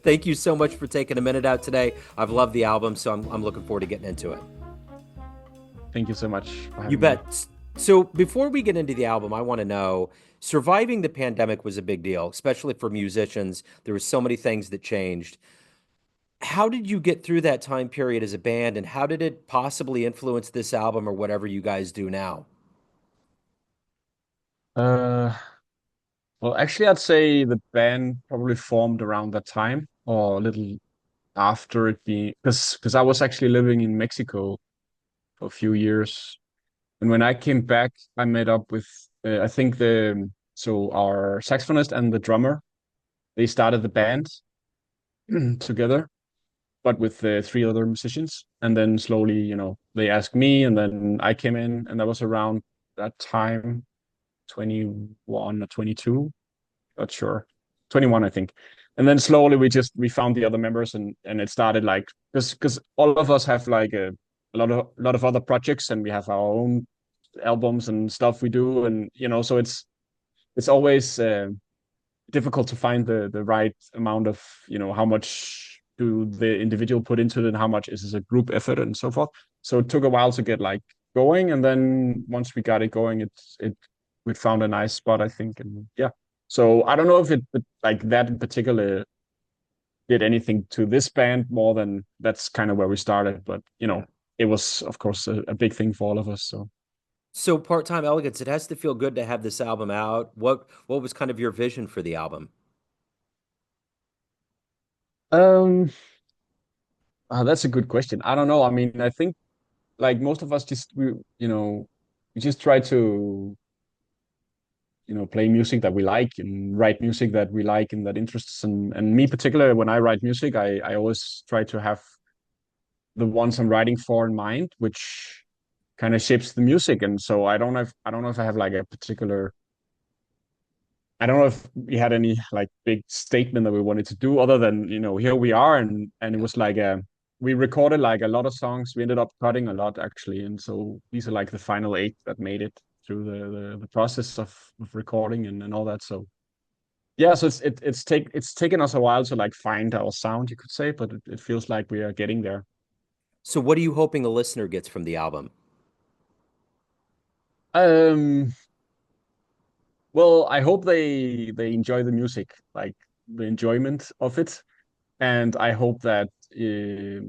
Thank you so much for taking a minute out today. I've loved the album, so I'm looking forward to getting into it. Thank you so much for You having me. bet. So before we get into the album, I want to know, surviving the pandemic was a big deal, especially for musicians. There were so many things that changed. How did you get through that time period as a band, and how did it possibly influence this album or whatever you guys do now? Uh, well, actually, I'd say the band probably formed around that time or a little after it being because I was actually living in Mexico for a few years, and when I came back, I met up with I think the so our saxophonist and the drummer they started the band together, but with three other musicians, and then slowly, they asked me, and then I came in, and that was around that time, 21 or 22. Not sure, 21 I think. And then slowly we found the other members, and it started like because all of us have like a lot of other projects, and we have our own albums and stuff we do, and so it's always difficult to find the right amount of how much do the individual put into it and how much is a group effort and so forth. So it took a while to get like going, and then once we got it going, it we found a nice spot, I think. And yeah, so I don't know if it like that in particular did anything to this band more than that's kind of where we started, but Yeah. it was of course a big thing for all of us. So So Part-Time Elegance, it has to feel good to have this album out. What was kind of your vision for the album? um that's a good question. I don't know. I mean, I think like most of us just we just try to play music that we like and write music that we like and that interests us. And me particularly, when I write music, I always try to have the ones I'm writing for in mind, which kind of shapes the music. And so I don't know if I have like a particular, I don't know if we had any like big statement that we wanted to do other than here we are. And it Yeah. was like we recorded like a lot of songs. We ended up cutting a lot actually, and so these are like the final eight that made it through the process of recording and all that. So yeah, so it's taken us a while to like find our sound, you could say, but it feels like we are getting there. So what are you hoping the listener gets from the album? Um, well, I hope they enjoy the music, like the enjoyment of it, and I hope that it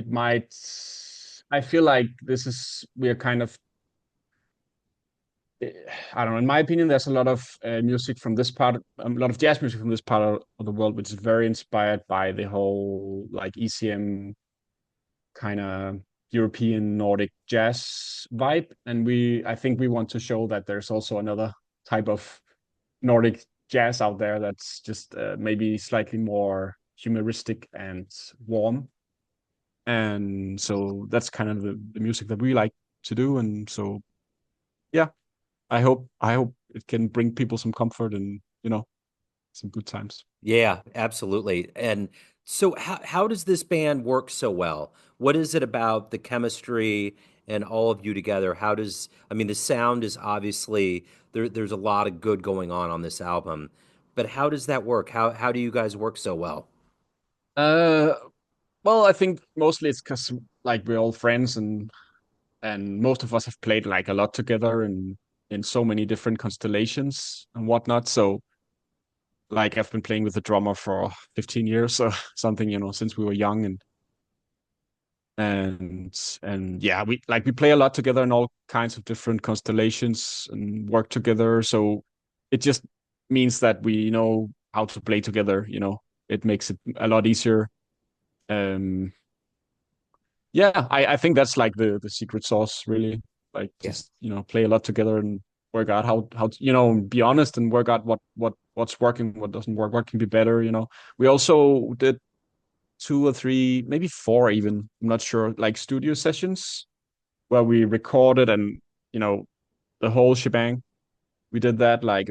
might. I feel like this is we are kind of. I don't know. In my opinion, there's a lot of music from this part, a lot of jazz music from this part of the world, which is very inspired by the whole like ECM kind of European Nordic jazz vibe. And I think we want to show that there's also another type of Nordic jazz out there that's just maybe slightly more humoristic and warm. And so that's kind of the music that we like to do. And so, yeah, I hope it can bring people some comfort and, some good times. Yeah, absolutely. And so how does this band work so well? What is it about the chemistry and all of you together? I mean, the sound is obviously there's a lot of good going on this album, but how does that work? How do you guys work so well? Uh, well, I think mostly it's because like we're all friends and most of us have played like a lot together and in so many different constellations and whatnot. So like I've been playing with the drummer for 15 years or something, since we were young and yeah, we play a lot together in all kinds of different constellations and work together. So it just means that we know how to play together. It makes it a lot easier. Um yeah, I think that's like the secret sauce really. Like Yeah. just, play a lot together and work out how to, be honest and work out what's working, what doesn't work, what can be better. We also did two or three, maybe four even, I'm not sure, like studio sessions where we recorded and, you know, the whole shebang. We did that like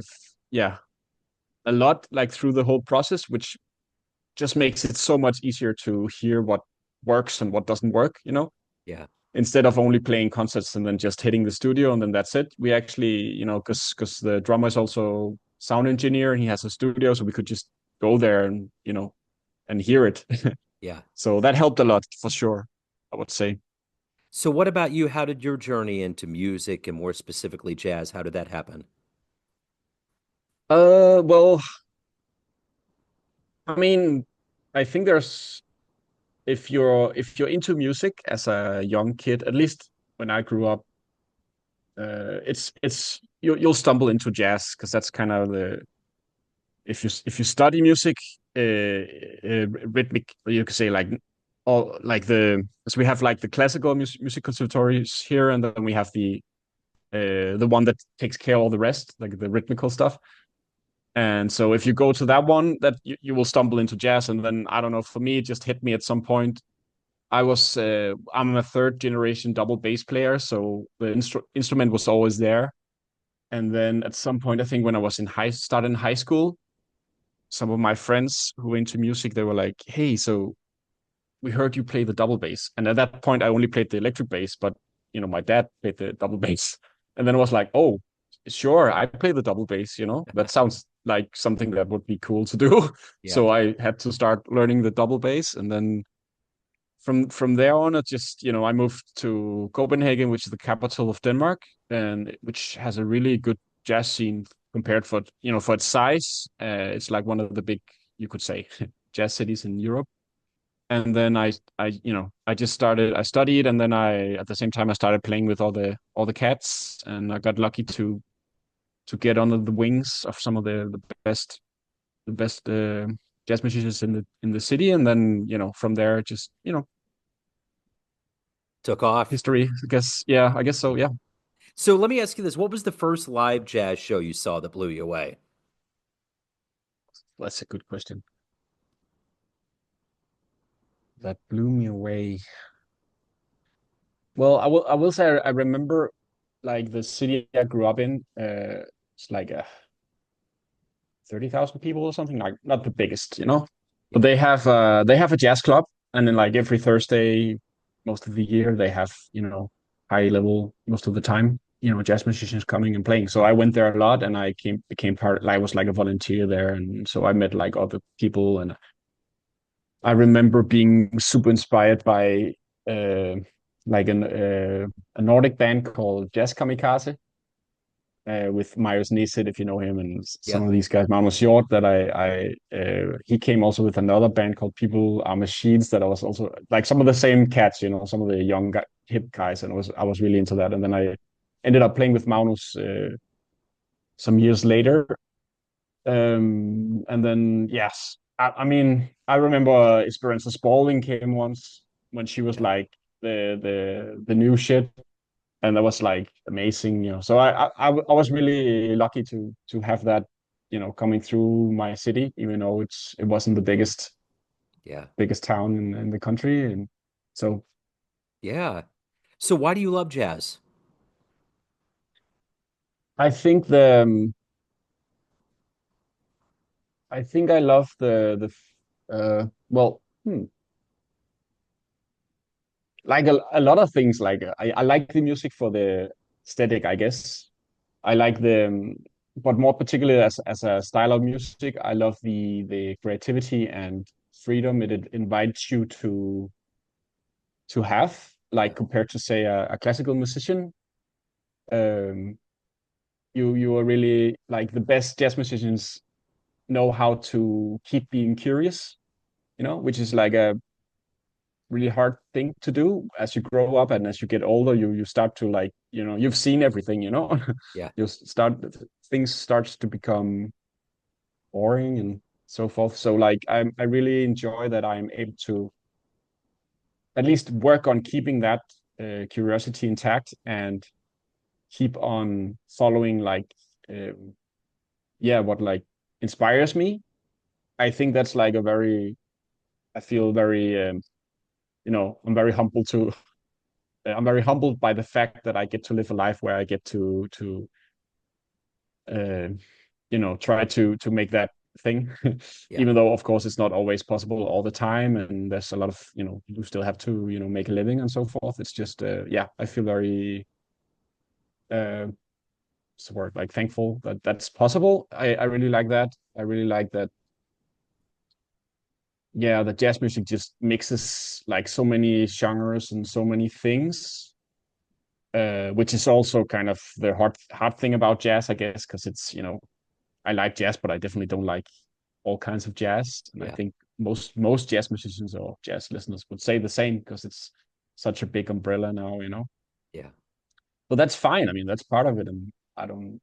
yeah, a lot like through the whole process, which just makes it so much easier to hear what works and what doesn't work. Yeah. Instead of only playing concerts and then just hitting the studio and then that's it. We actually, because the drummer is also sound engineer and he has a studio, so we could just go there and and hear it. Yeah. So that helped a lot for sure, I would say. So what about you? How did your journey into music and more specifically jazz, how did that happen? Well, I mean, I think there's if you're into music as a young kid, at least when I grew up, it's you'll stumble into jazz because that's kind of the if you study music, rhythmic, you could say like all like the so we have like the classical music conservatories here, and then we have the one that takes care of all the rest, like the rhythmical stuff. And so if you go to that one, that you will stumble into jazz. And then I don't know, for me, it just hit me at some point. I'm a third generation double bass player, so the instrument was always there. And then at some point, I think when I was started in high school, some of my friends who were into music, they were like, "Hey, so we heard you play the double bass." And at that point, I only played the electric bass, but my dad played the double bass. And then it was like, "Oh, sure, I play the double bass. That sounds like something that would be cool to do." Yeah. So I had to start learning the double bass, and then from there on, it just I moved to Copenhagen, which is the capital of Denmark, and which has a really good jazz scene compared for its size. It's like one of the big, you could say, jazz cities in Europe. And then I just I studied, and then at the same time I started playing with all the cats, and I got lucky to get under the wings of some of the best jazz musicians in the city. And then from there, just Took off. history, I guess. Yeah, I guess so. Yeah, So let me ask you this. What was the first live jazz show you saw that blew you away? that's a good question. That blew me away. Well, I will say I remember like the city I grew up in. It's like 30,000 people or something, like not the biggest. But Yeah. they have a jazz club, and then like every Thursday, most of the year, they have high level most of the time, jazz musicians coming and playing. So I went there a lot, and I became part. Like, I was like a volunteer there, and so I met like other people, and I remember being super inspired by uh like a Nordic band called Jazz Kamikaze, with Marius Neset, if you know him, and some Yeah. of these guys, Magnus Hjort, that he came also with another band called People Are Machines, that I was also like some of the same cats, some of the young hip guys, and I was really into that. And then I ended up playing with Magnus some years later. And then yes, I mean I remember Esperanza Spalding came once when she was Yeah. like the new shit, and that was like amazing. So I was really lucky to have that, coming through my city, even though it wasn't the Yeah. biggest town in the country. And so Yeah. So why do you love jazz? I think I love well, like a lot of things. Like I like the music for the aesthetic, I guess. I like but more particularly as a style of music, I love the creativity and freedom it invites you to have, Yeah. like compared to say a classical musician. Um, you are really like the best jazz musicians know how to keep being curious, which is like a really hard thing to do as you grow up, and as you get older, you start to like, you've seen everything. Yeah. you start Things starts to become boring and so forth. So like I really enjoy that I'm able to at least work on keeping that curiosity intact, and keep on following like um, yeah, what like inspires me. I think that's like I feel very I'm very humbled by the fact that I get to live a life where I get to uh, try to make that thing. Yeah. Even though of course it's not always possible all the time, and there's a lot of you still have to make a living and so forth. It's just yeah, I feel very uh what's the word, like thankful that that's possible. I really like that. I really like that yeah, the jazz music just mixes like so many genres and so many things, which is also kind of the hard thing about jazz, I guess, because it's, I like jazz, but I definitely don't like all kinds of jazz. And I Yeah, think most jazz musicians or jazz listeners would say the same because it's such a big umbrella now. yeah, But that's fine. I mean, that's part of it, and I don't.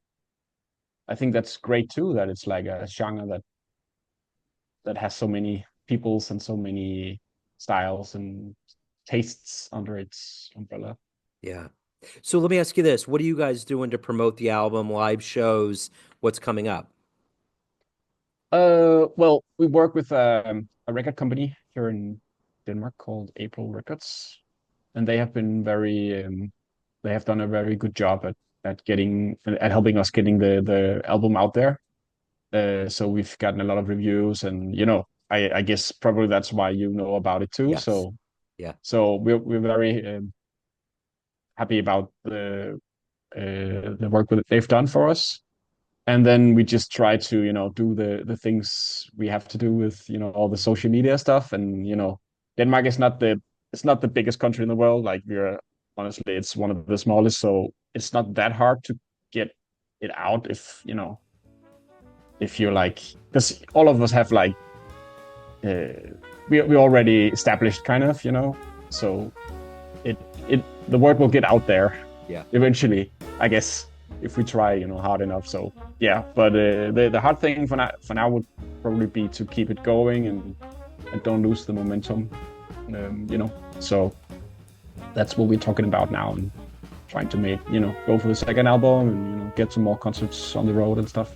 I think that's great too. That it's like a genre that has so many peoples and so many styles and tastes under its umbrella. yeah. So let me ask you this. What are you guys doing to promote the album, live shows? What's coming up? Well, we work with a record company here in Denmark called April Records, and they have been they have done a very good job at helping us getting the album out there. So we've gotten a lot of reviews, and I guess probably that's why you know about it too. Yes. So Yeah. so we're very happy about the work that they've done for us. And then we just try to do the things we have to do with all the social media stuff. And Denmark is not the biggest country in the world. Like, we're honestly, it's one of the smallest, so it's not that hard to get it out if you're like, because all of us have like we already established kind of, so it the word will get out there Yeah. eventually, I guess, if we try hard enough. So yeah, but the hard thing for now would probably be to keep it going and don't lose the momentum. So that's what we're talking about now, and trying to go for the second album and get some more concerts on the road and stuff.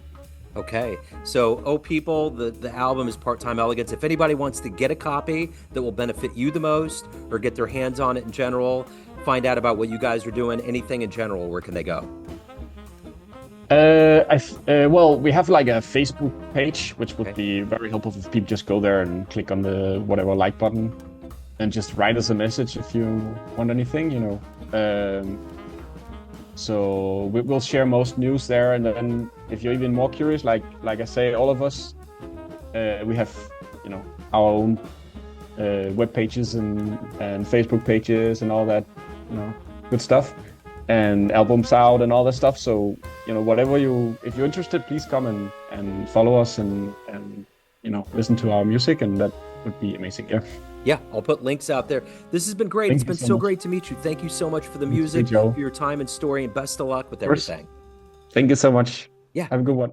Okay. So, oh, people, the album is Time Elegance. If anybody wants to get a copy that will benefit you the most, or get their hands on it in general, find out about what you guys are doing, anything in general, where can they go? Well, we have like a Facebook page, which would Okay. be very helpful if people just go there and click on the whatever like button and just write us a message if you want anything. So we'll share most news there, and then if you're even more curious, like I say, all of us, we have our own web pages and Facebook pages and all that, good stuff, and albums out and all that stuff. So whatever if you're interested, please come and follow us and listen to our music, and that would be amazing. Yeah. Yeah, I'll put links out there. This has been great. It's Thank you been so so much. great to meet you. Thank you so much for the Hey, music, Joe. for your time and story, and best of luck with Of course. everything. Thank you so much. Yeah. Have a good one.